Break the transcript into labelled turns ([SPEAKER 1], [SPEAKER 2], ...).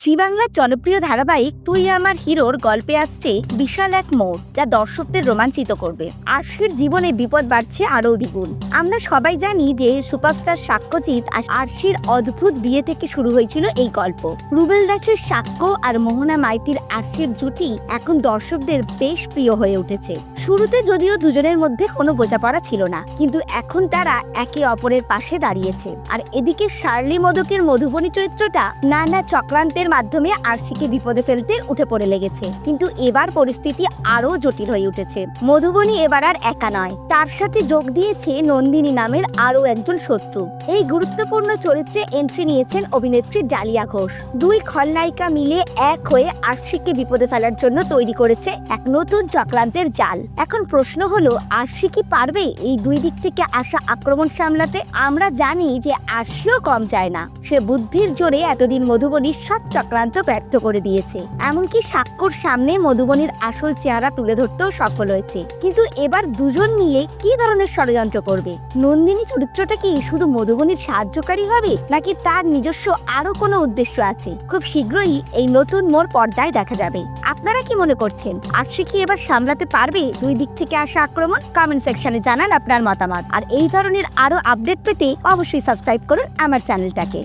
[SPEAKER 1] জি বাংলার জনপ্রিয় ধারাবাহিক তুই আমার হিরোর গল্পে আসছে বিশাল এক মোড়, যা দর্শকদের রোমাঞ্চিত করবে। আরশির জীবনে বিপদ বাড়ছে আরও দ্বিগুণ। আমরা সবাই জানি যে সুপারস্টার সাক্ষ্যজিৎ আর আরশির অদ্ভুত বিয়ে থেকে শুরু হয়েছিল এই গল্প। রুবেল দাসের সাক্ষ্য আর মোহনা মাইতির আরশির জুটি এখন দর্শকদের বেশ প্রিয় হয়ে উঠেছে। শুরুতে যদিও দুজনের মধ্যে কোনো বোঝাপড়া ছিল না, কিন্তু এখন তারা একে অপরের পাশে দাঁড়িয়েছে। আর এদিকে শার্লি মোদকের মধুবনী চরিত্রটা নানা চক্রান্তের মাধ্যমে আরশিকে বিপদে ফেলতে উঠে পড়ে লেগেছে। কিন্তু এবার পরিস্থিতি আরো জটিল হয়ে উঠেছে। মধুবনী এবার আর একা নয়, তার সাথে যোগ দিয়েছে নন্দিনী নামের আরো একজন শত্রু। এই গুরুত্বপূর্ণ চরিত্রে এন্ট্রি নিয়েছেন অভিনেত্রী ডালিয়া ঘোষ। দুই খলনায়িকা মিলে এক হয়ে আরশিকে বিপদে ফেলার জন্য তৈরি করেছে এক নতুন চক্রান্তের জাল। এখন প্রশ্ন হলো, আরশি কি পারবে এই দুই দিক থেকে আসা আক্রমণ সামলাতে? আমরা জানি যে আরশিও কম যায় না। সে বুদ্ধির জোরে এতদিন মধুবনীর সব চক্রান্ত ব্যর্থ করে দিয়েছে, এমনকি সাক্ষ্যর সামনে মধুবনীর আসল চেহারা তুলে ধরতেও সফল হয়েছে। কিন্তু এবার দুজন মিলে কি ধরনের ষড়যন্ত্র করবে? নন্দিনী চরিত্রটা কি শুধু মধুবনীর সাহায্যকারী হবে, নাকি তার নিজস্ব আরো কোনো উদ্দেশ্য আছে? খুব শীঘ্রই এই নতুন মোড় পর্দায় দেখা যাবে। আপনারা কি মনে করছেন, আরশি কি এবার সামলাতে পারবে দুই দিক থেকে আসা আক্রমণ? কমেন্ট সেকশনে জানান আপনার মতামত। আর এই ধরনের আরো আপডেট পেতে অবশ্যই সাবস্ক্রাইব করুন আমার চ্যানেলটাকে।